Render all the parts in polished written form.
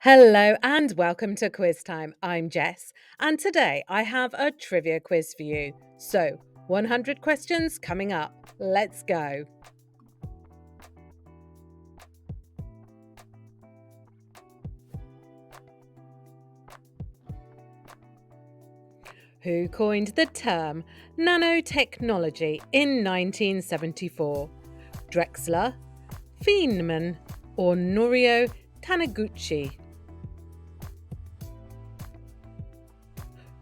Hello and welcome to Quiz Time. I'm Jess, and today I have a trivia quiz for you. So, 100 questions coming up. Let's go. Who coined the term nanotechnology in 1974? Drexler, Feynman, or Norio Taniguchi?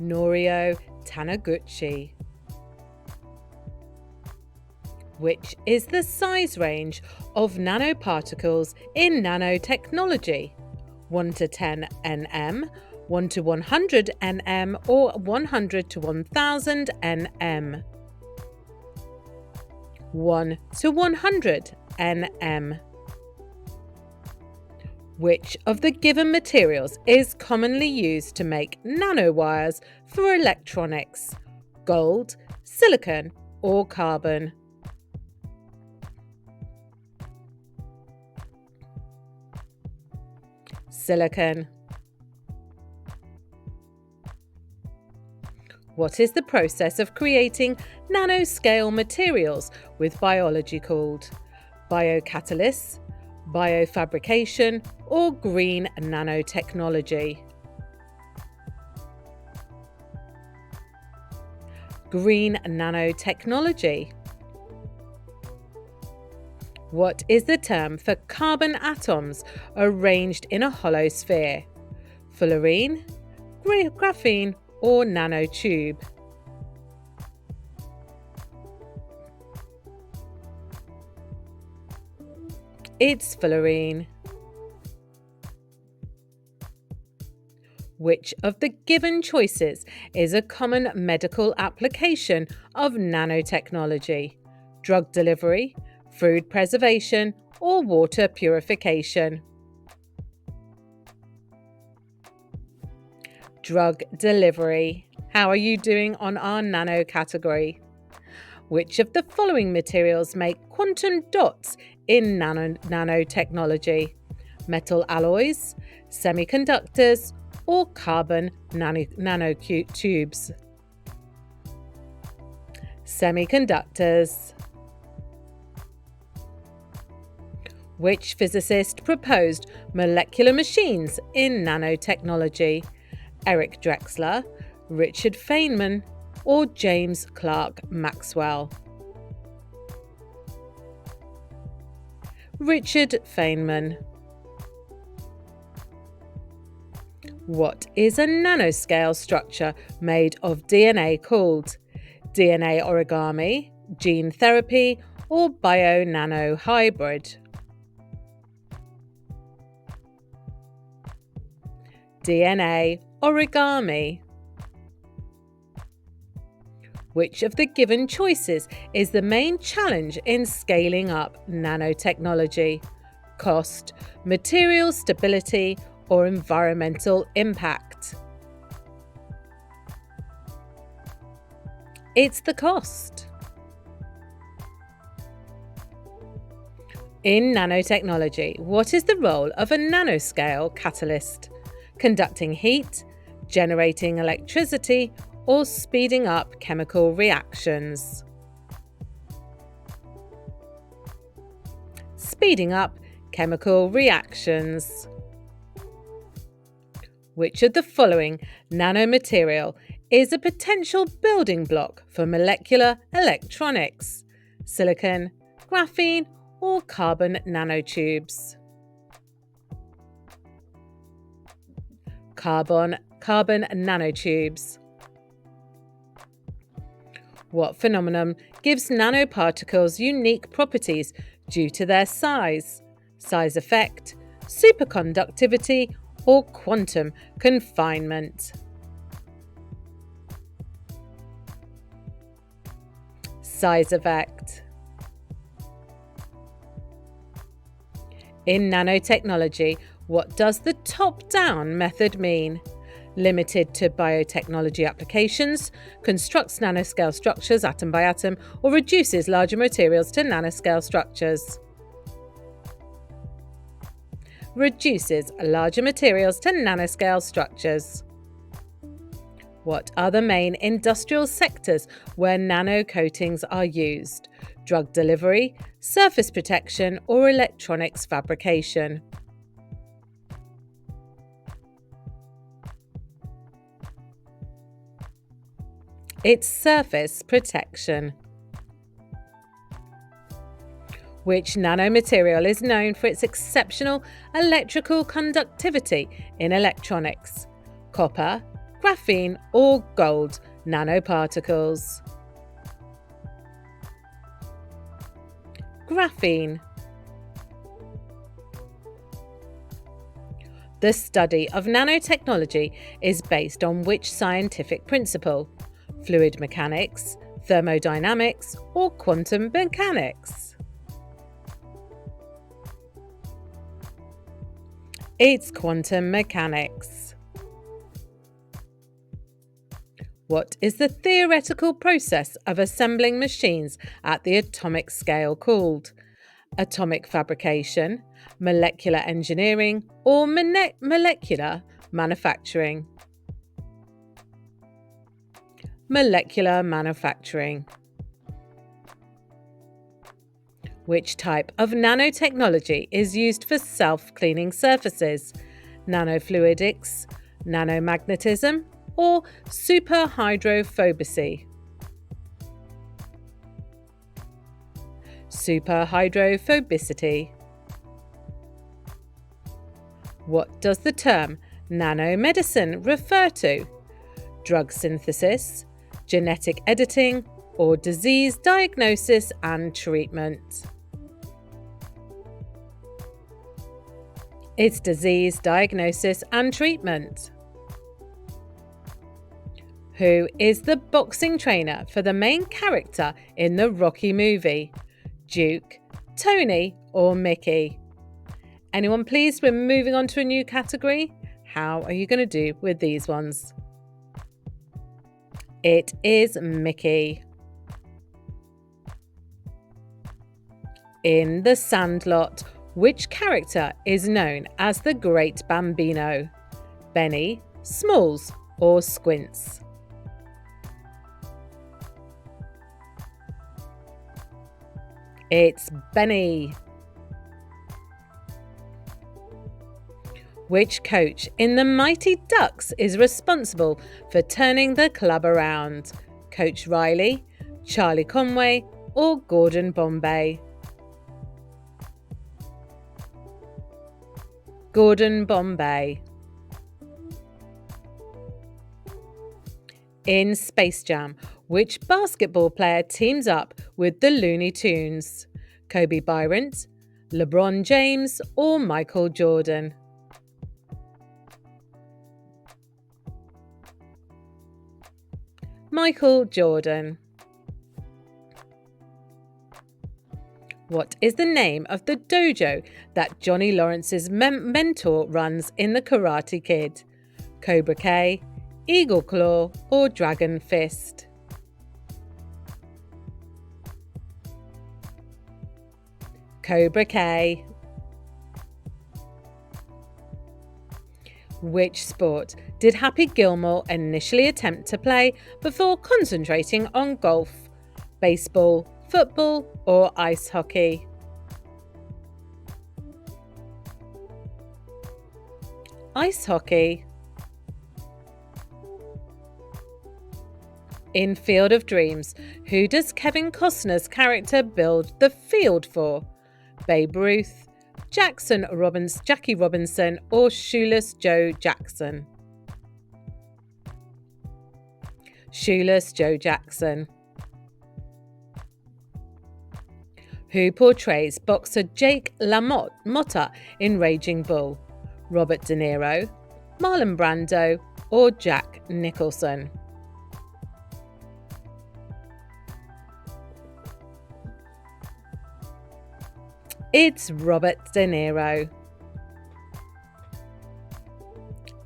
Norio Taniguchi. Which is the size range of nanoparticles in nanotechnology? 1 to 10 nm, 1 to 100 nm, or 100 to 1000 nm? 1 to 100 nm. Which of the given materials is commonly used to make nanowires for electronics? Gold, silicon, or carbon? Silicon. What is the process of creating nanoscale materials with biology called? Biocatalysts, biofabrication, or green nanotechnology? Green nanotechnology. What is the term for carbon atoms arranged in a hollow sphere? Fullerene, graphene, or nanotube? It's fullerene. Which of the given choices is a common medical application of nanotechnology? Drug delivery, food preservation, or water purification? Drug delivery. How are you doing on our nano category? Which of the following materials make quantum dots in nanotechnology? Metal alloys, semiconductors, or carbon nanotubes? Semiconductors. Which physicist proposed molecular machines in nanotechnology? Eric Drexler, Richard Feynman, or James Clerk Maxwell? Richard Feynman. What is a nanoscale structure made of DNA called? DNA origami, gene therapy, or bio-nano-hybrid? DNA origami. Which of the given choices is the main challenge in scaling up nanotechnology? Cost, material stability, or environmental impact? It's the cost. In nanotechnology, what is the role of a nanoscale catalyst? Conducting heat, generating electricity, or speeding up chemical reactions? Speeding up chemical reactions. Which of the following nanomaterial is a potential building block for molecular electronics? Silicon, graphene, or carbon nanotubes? Carbon nanotubes. What phenomenon gives nanoparticles unique properties due to their size? Size effect, superconductivity, or quantum confinement? Size effect. In nanotechnology, what does the top-down method mean? Limited to biotechnology applications, constructs nanoscale structures atom by atom, or reduces larger materials to nanoscale structures? reduces larger materials to nanoscale structures. What are the main industrial sectors where nano coatings are used? Drug delivery, surface protection, or electronics fabrication? It's surface protection. Which nanomaterial is known for its exceptional electrical conductivity in electronics? Copper, graphene, or gold nanoparticles? Graphene. The study of nanotechnology is based on which scientific principle? Fluid mechanics, thermodynamics, or quantum mechanics? It's quantum mechanics. What is the theoretical process of assembling machines at the atomic scale called? Atomic fabrication, molecular engineering, or molecular manufacturing? Molecular manufacturing. Which type of nanotechnology is used for self-cleaning surfaces? Nanofluidics, nanomagnetism, or superhydrophobicity? Superhydrophobicity. What does the term nanomedicine refer to? Drug synthesis, genetic editing, or disease diagnosis and treatment? It's disease diagnosis and treatment. Who is the boxing trainer for the main character in the Rocky movie? Duke, Tony, or Mickey? Anyone pleased? We're moving on to a new category. How are you going to do with these ones? It is Mickey. In The Sandlot, which character is known as the Great Bambino? Benny, Smalls, or Squints? It's Benny. Which coach in the Mighty Ducks is responsible for turning the club around? Coach Riley, Charlie Conway, or Gordon Bombay? Gordon Bombay. In Space Jam, which basketball player teams up with the Looney Tunes? Kobe Bryant, LeBron James, or Michael Jordan? Michael Jordan. What is the name of the dojo that Johnny Lawrence's mentor runs in The Karate Kid? Cobra Kai, Eagle Claw, or Dragon Fist? Cobra Kai. Which sport did Happy Gilmore initially attempt to play before concentrating on golf? Baseball, football, or ice hockey? Ice hockey. In Field of Dreams, who does Kevin Costner's character build the field for? Babe Ruth, Jackie Robinson, or Shoeless Joe Jackson? Shoeless Joe Jackson. Who portrays boxer Jake LaMotta in Raging Bull? Robert De Niro, Marlon Brando, or Jack Nicholson? It's Robert De Niro.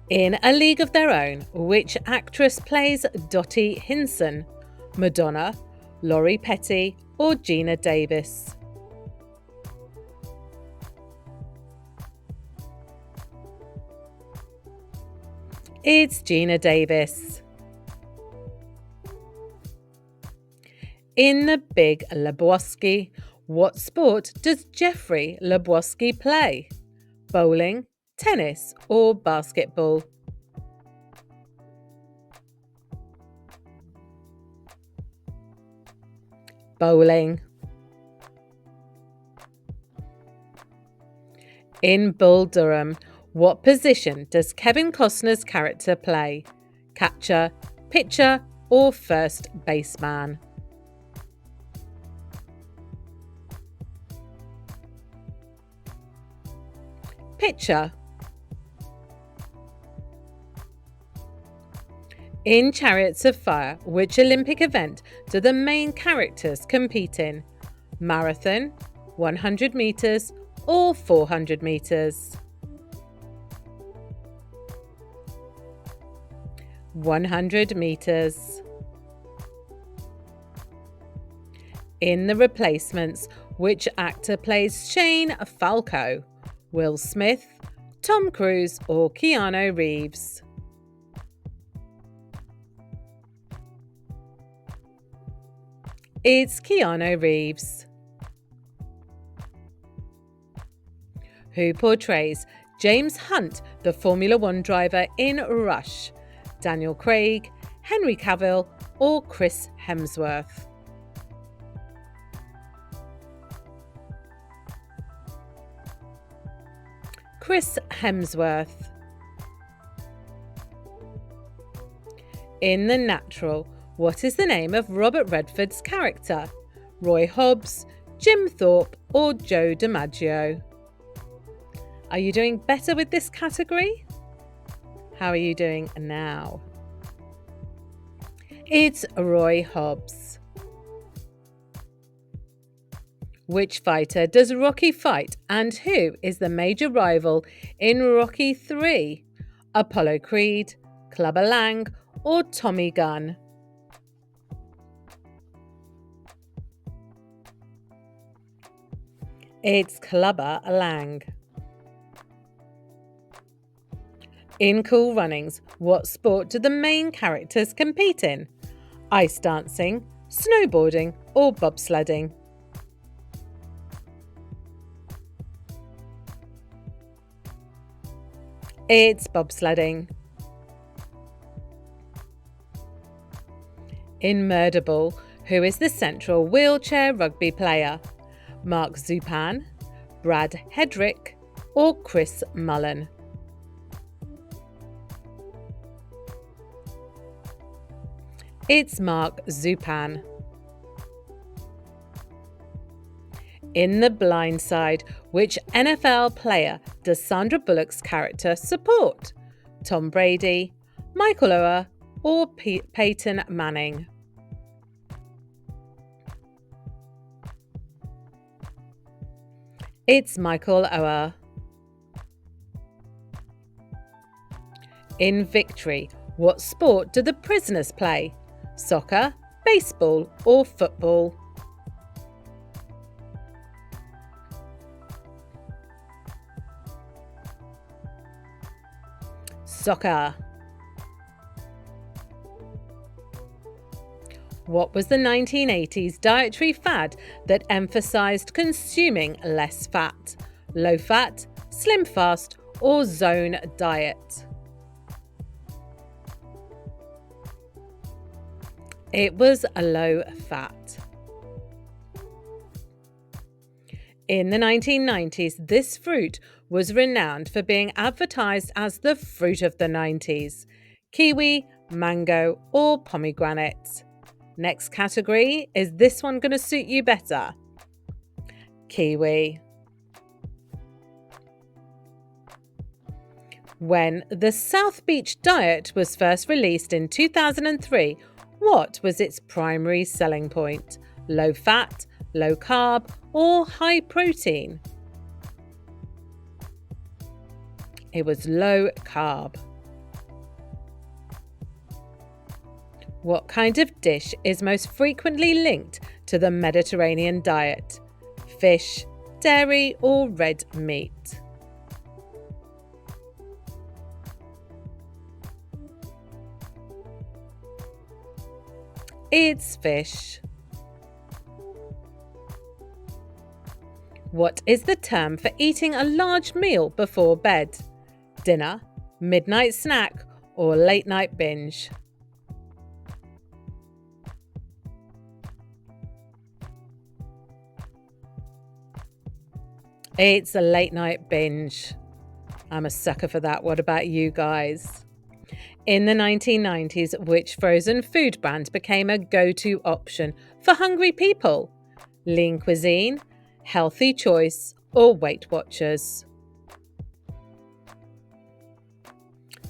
In A League of Their Own, which actress plays Dottie Hinson? Madonna, Laurie Petty, or Gina Davis? It's Gina Davis. In The Big Lebowski, what sport does Jeffrey Lebowski play? Bowling, tennis, or basketball? Bowling. In Bull Durham, what position does Kevin Costner's character play? Catcher, pitcher, or first baseman? Pitcher. In Chariots of Fire, which Olympic event do the main characters compete in? Marathon, 100 meters, or 400 meters? 100 meters. In The Replacements, which actor plays Shane Falco? Will Smith, Tom Cruise, or Keanu Reeves? It's Keanu Reeves. Who portrays James Hunt, the Formula One driver in Rush? Daniel Craig, Henry Cavill, or Chris Hemsworth? Chris Hemsworth. In The Natural, what is the name of Robert Redford's character? Roy Hobbs, Jim Thorpe, or Joe DiMaggio? Are you doing better with this category? How are you doing now? It's Roy Hobbs. Which fighter does Rocky fight, and who is the major rival in Rocky III? Apollo Creed, Clubber Lang, or Tommy Gunn? It's Clubber Lang. In Cool Runnings, what sport do the main characters compete in? Ice dancing, snowboarding, or bobsledding? It's bobsledding. In Murderball, who is the central wheelchair rugby player? Mark Zupan, Brad Hedrick, or Chris Mullen? It's Mark Zupan. In The Blind Side, which NFL player does Sandra Bullock's character support? Tom Brady, Michael Oher, or Peyton Manning? It's Michael Oher. In Victory, what sport do the prisoners play? Soccer, baseball, or football? Soccer. What was the 1980s dietary fad that emphasized consuming less fat? Low fat, slim fast, or zone diet? It was a low fat. In the 1990s, this fruit was renowned for being advertised as the fruit of the 90s. Kiwi, mango, or pomegranate? Next category, is this one going to suit you better? Kiwi. When the South Beach Diet was first released in 2003, what was its primary selling point? Low fat, low carb, or high protein? It was low carb. What kind of dish is most frequently linked to the Mediterranean diet? Fish, dairy, or red meat? It's fish. What is the term for eating a large meal before bed? Dinner, midnight snack, or late night binge? It's a late night binge. I'm a sucker for that. What about you guys? In the 1990s, which frozen food brand became a go-to option for hungry people? Lean Cuisine, Healthy Choice, or Weight Watchers?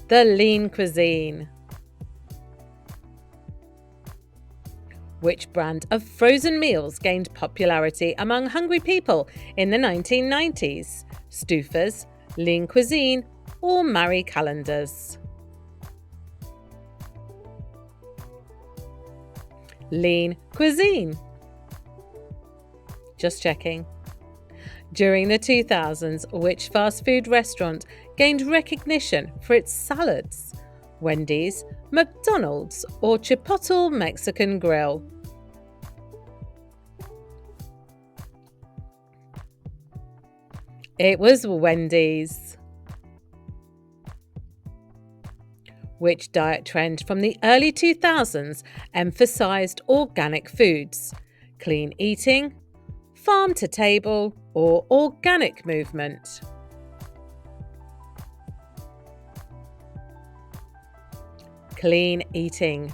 The Lean Cuisine. Which brand of frozen meals gained popularity among hungry people in the 1990s? Stouffer's, Lean Cuisine, or Marie Callender's? Lean Cuisine. Just checking. During the 2000s, which fast food restaurant gained recognition for its salads? Wendy's, McDonald's, or Chipotle Mexican Grill? It was Wendy's. Which diet trend from the early 2000s emphasized organic foods? Clean eating, farm to table, or organic movement? Clean eating.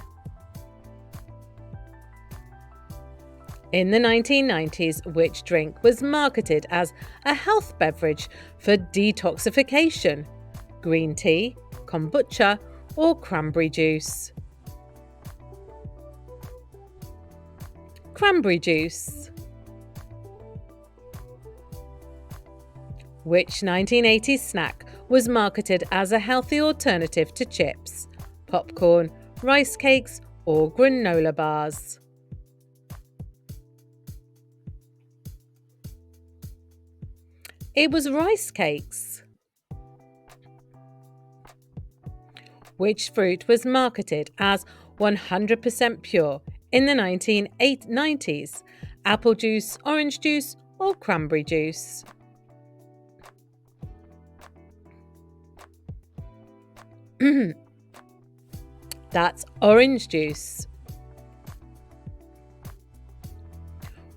In the 1990s, which drink was marketed as a health beverage for detoxification? Green tea, kombucha, or cranberry juice? Cranberry juice. Which 1980s snack was marketed as a healthy alternative to chips? Popcorn, rice cakes, or granola bars? It was rice cakes. Which fruit was marketed as 100% pure in the 1990s? Apple juice, orange juice, or cranberry juice? That's orange juice.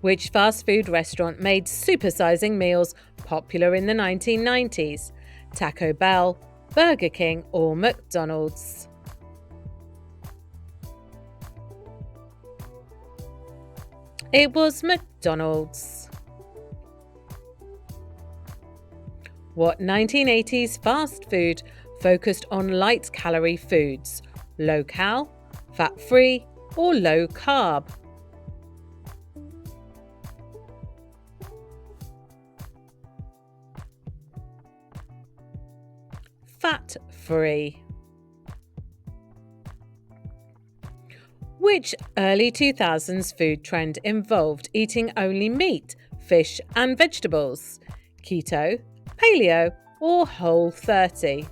Which fast food restaurant made supersizing meals popular in the 1990s? Taco Bell, Burger King, or McDonald's? It was McDonald's. What 1980s fast food focused on light-calorie foods? Low-cal, fat-free, or low-carb? Fat-free. Which early 2000s food trend involved eating only meat, fish, and vegetables? Keto, paleo, or Whole30?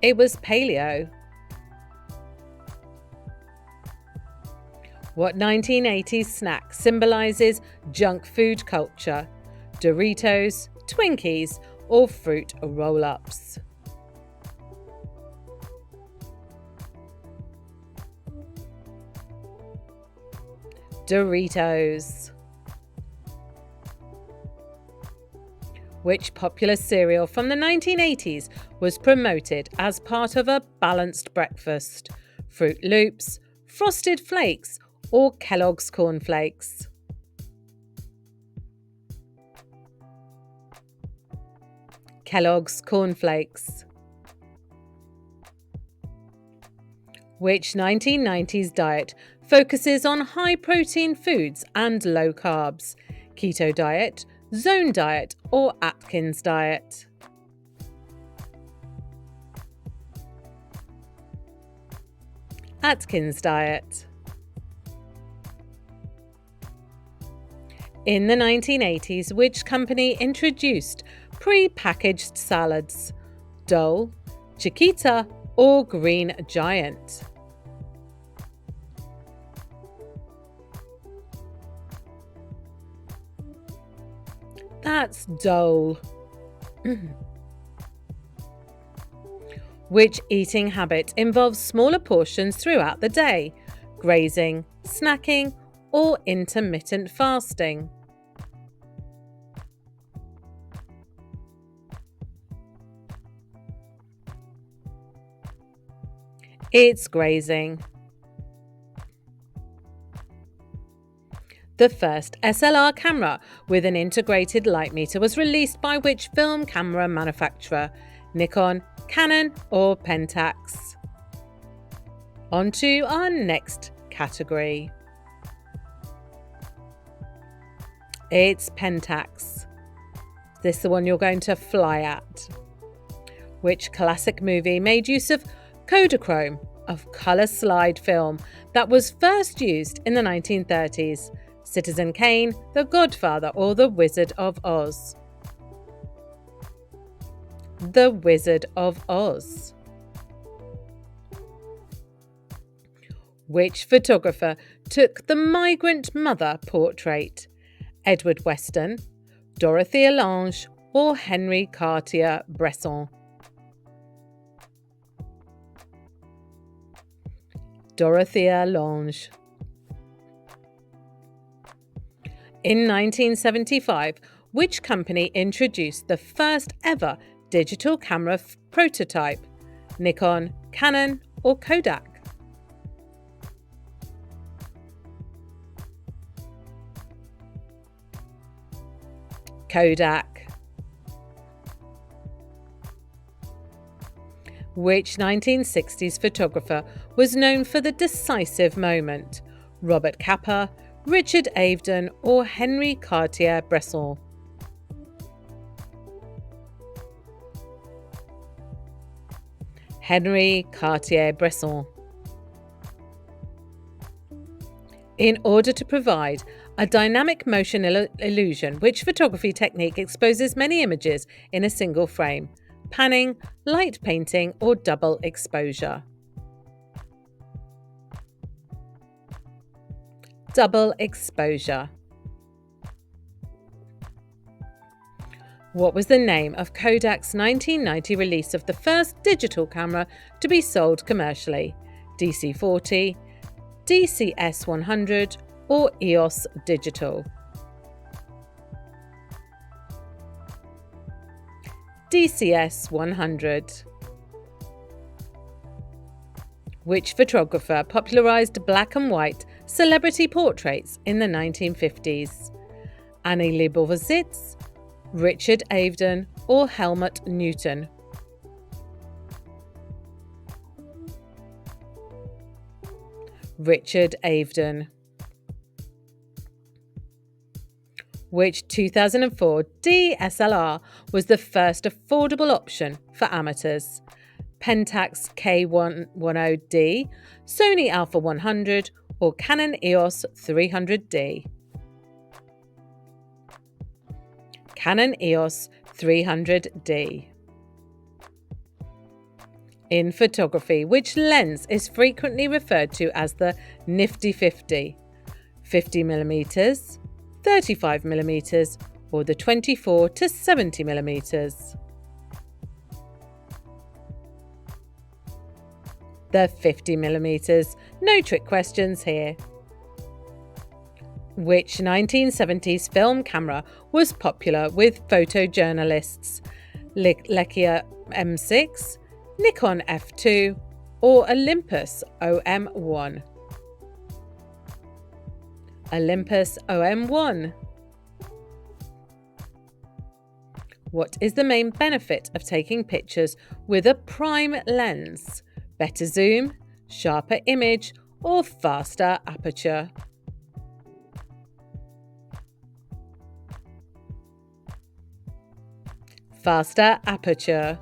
It was paleo. What 1980s snack symbolizes junk food culture? Doritos, Twinkies, or fruit roll-ups? Doritos. Which popular cereal from the 1980s was promoted as part of a balanced breakfast? Fruit Loops, Frosted Flakes, or Kellogg's Corn Flakes? Kellogg's Corn Flakes. Which 1990s diet focuses on high-protein foods and low carbs? Keto diet, Zone diet, or Atkins diet? Atkins diet. In the 1980s, which company introduced pre-packaged salads? Dole, Chiquita or Green Giant? That's Dole. Which eating habit involves smaller portions throughout the day? Grazing, snacking, or intermittent fasting? It's grazing. The first SLR camera with an integrated light meter was released by which film camera manufacturer? Nikon, Canon, or Pentax? On to our next category. It's Pentax. Is this the one you're going to fly at? Which classic movie made use of Kodachrome, of colour slide film that was first used in the 1930s? Citizen Kane, The Godfather, or The Wizard of Oz? The Wizard of Oz. Which photographer took the migrant mother portrait? Edward Weston, Dorothea Lange, or Henri Cartier-Bresson? Dorothea Lange. In 1975, which company introduced the first ever digital camera prototype? Nikon, Canon, or Kodak? Kodak. Which 1960s photographer was known for the decisive moment? Robert Capa, Richard Avedon, or Henri Cartier-Bresson? Henri Cartier-Bresson. In order to provide a dynamic motion illusion, which photography technique exposes many images in a single frame? Panning, light painting, or double exposure? Double exposure. What was the name of Kodak's 1990 release of the first digital camera to be sold commercially? DC-40, DCS-100, or EOS Digital? DCS-100. Which photographer popularized black and white celebrity portraits in the 1950s? Annie Leibovitz, Richard Avedon, or Helmut Newton? Richard Avedon. Which 2004 DSLR was the first affordable option for amateurs? Pentax K110D, Sony Alpha 100, or Canon EOS 300D? Canon EOS 300D. In photography, which lens is frequently referred to as the Nifty 50? 50mm, 35mm, or the 24 to 70mm? The 50mm. No trick questions here. Which 1970s film camera was popular with photojournalists? Leica M6, Nikon F2, or Olympus OM1? Olympus OM1. What is the main benefit of taking pictures with a prime lens? Better zoom, sharper image, or faster aperture? Faster aperture.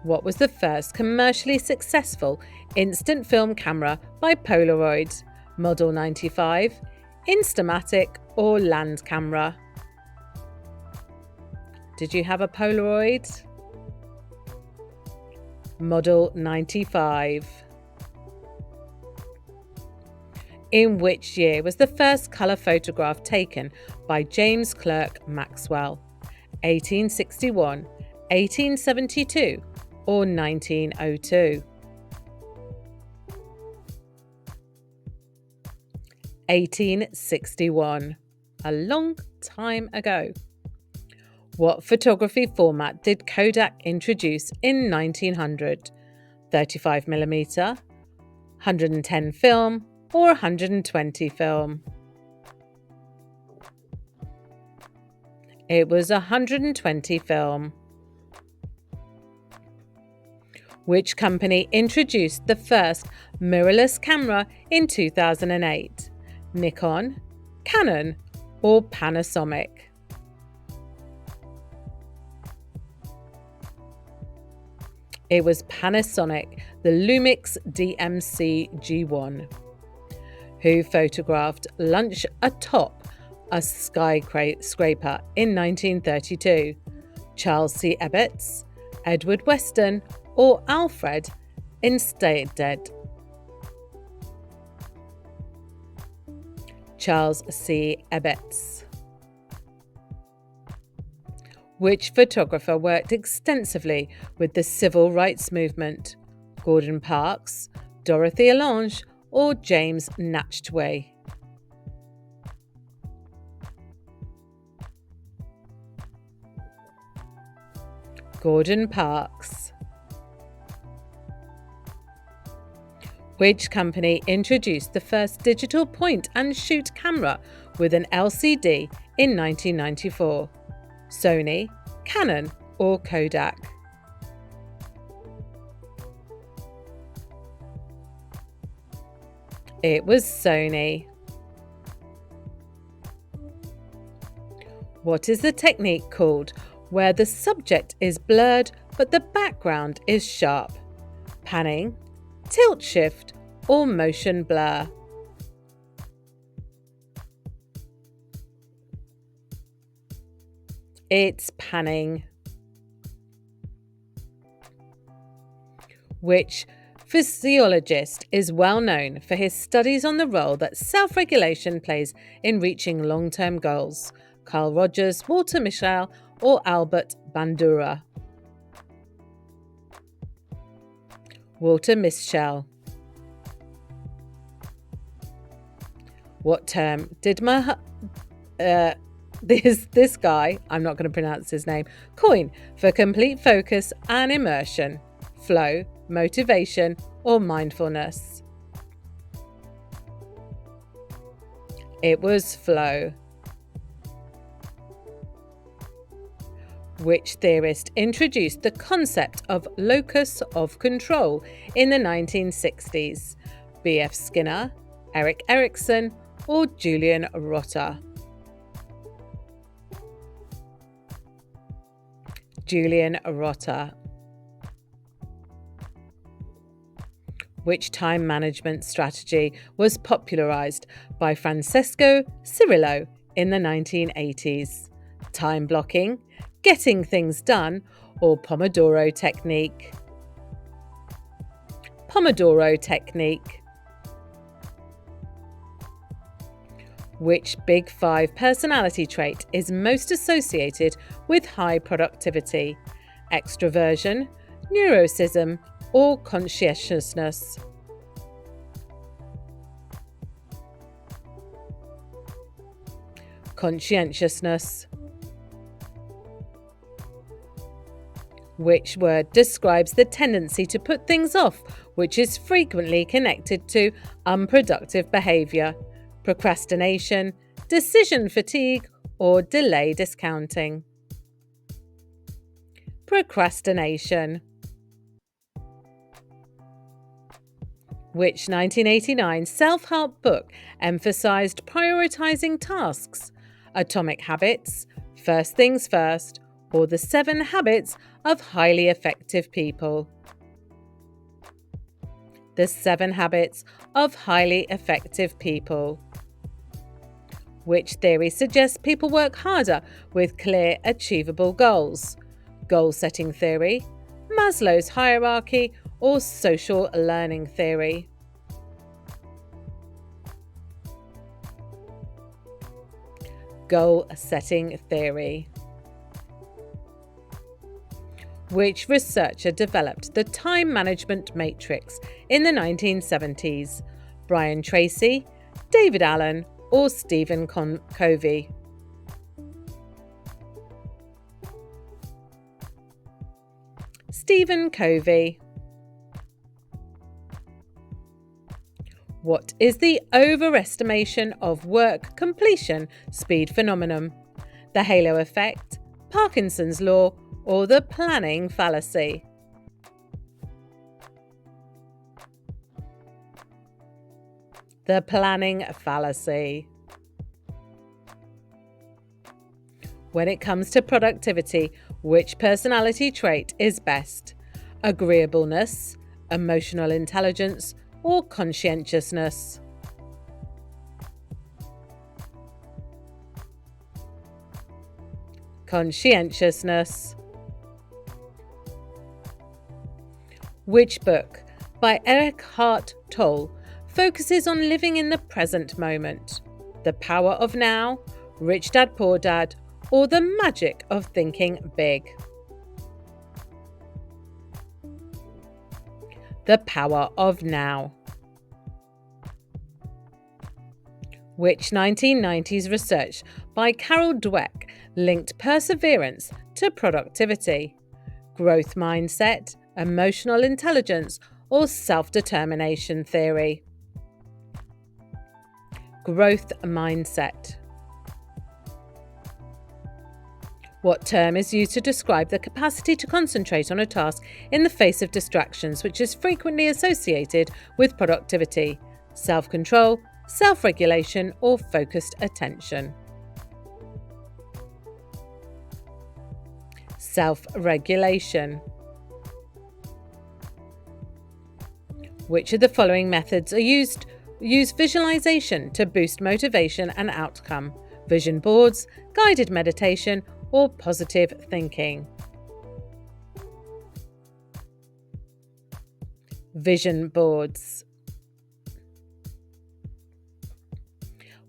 What was the first commercially successful instant film camera by Polaroid? Model 95, Instamatic, or Land camera? Did you have a Polaroid? Model 95. In which year was the first colour photograph taken by James Clerk Maxwell? 1861, 1872 or 1902? 1861. A long time ago. What photography format did Kodak introduce in 1900? 35mm, 110 film or 120 film? It was 120 film. Which company introduced the first mirrorless camera in 2008? Nikon, Canon or Panasonic? It was Panasonic, the Lumix DMC G1. Who photographed lunch atop a skyscraper in 1932? Charles C. Ebbets, Edward Weston or Alfred Instead? Charles C. Ebbets. Which photographer worked extensively with the civil rights movement? Gordon Parks, Dorothy Allange or James Natchway? Gordon Parks. Which company introduced the first digital point and shoot camera with an LCD in 1994? Sony, Canon or Kodak? It was Sony. What is the technique called where the subject is blurred but the background is sharp? Panning, tilt shift or motion blur? It's panning. Which physiologist is well known for his studies on the role that self-regulation plays in reaching long-term goals? Carl Rogers, Walter Mischel or Albert Bandura? Walter Mischel. What term did this guy, I'm not going to pronounce his name, coin for complete focus and immersion? Flow, motivation or mindfulness? It was flow. Which theorist introduced the concept of locus of control in the 1960s? B.F. Skinner, Erik Erikson or Julian Rotter? Julian Rotter. Which time management strategy was popularized by Francesco Cirillo in the 1980s? Time blocking, getting things done, or Pomodoro technique? Pomodoro technique. Which Big Five personality trait is most associated with high productivity? Extroversion, neuroticism, or conscientiousness? Conscientiousness. Which word describes the tendency to put things off, which is frequently connected to unproductive behaviour? Procrastination, decision fatigue, or delay discounting? Procrastination. Which 1989 self-help book emphasized prioritizing tasks? Atomic Habits, First Things First, or The 7 Habits of Highly Effective People? The 7 Habits of Highly Effective People. Which theory suggests people work harder with clear, achievable goals? Goal setting theory, Maslow's hierarchy, or social learning theory? Goal setting theory. Which researcher developed the time management matrix in the 1970s? Brian Tracy, David Allen, or Stephen Covey? Stephen Covey. What is the overestimation of work completion speed phenomenon? The halo effect, Parkinson's law, or the planning fallacy? The planning fallacy. When it comes to productivity, which personality trait is best? Agreeableness, emotional intelligence, or conscientiousness? Conscientiousness. Which book by Eckhart Tolle focuses on living in the present moment? The Power of Now, Rich Dad Poor Dad, or The Magic of Thinking Big? The Power of Now. Which 1990s research by Carol Dweck linked perseverance to productivity? Growth mindset, emotional intelligence, or self-determination theory? Growth mindset. What term is used to describe the capacity to concentrate on a task in the face of distractions, which is frequently associated with productivity? Self-control, self-regulation, or focused attention? Self-regulation. Which of the following methods use visualization to boost motivation and outcome? Vision boards, guided meditation, or positive thinking? Vision boards.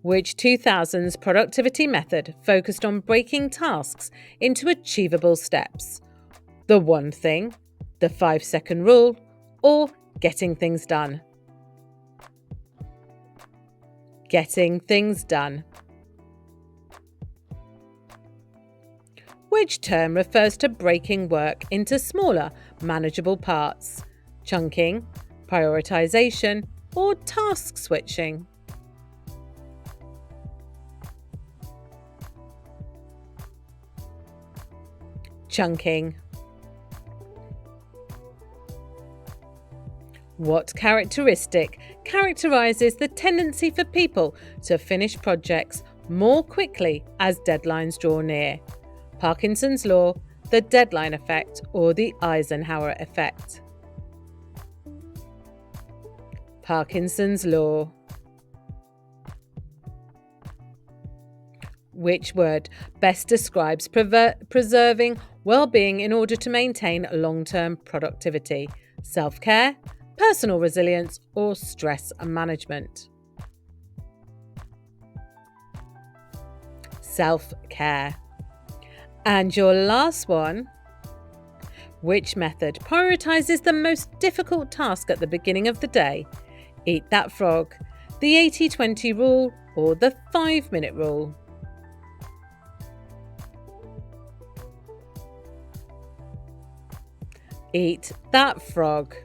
Which 2000s productivity method focused on breaking tasks into achievable steps? The One Thing, the 5-second rule, or Getting Things Done? Getting things done. Which term refers to breaking work into smaller, manageable parts? Chunking, prioritization, or task switching? Chunking. What characteristic characterizes the tendency for people to finish projects more quickly as deadlines draw near? Parkinson's law, the deadline effect, or the Eisenhower effect? Parkinson's law. Which word best describes preserving well-being in order to maintain long-term productivity? Self-care, personal resilience, or stress management? Self-care. And your last one, which method prioritizes the most difficult task at the beginning of the day? Eat that frog, the 80-20 rule, or the 5-minute rule? Eat that frog.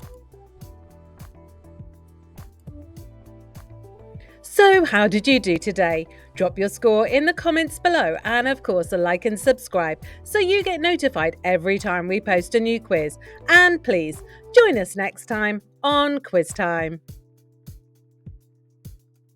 So, how did you do today? Drop your score in the comments below, and of course, like and subscribe so you get notified every time we post a new quiz. And please join us next time on Quiz Time.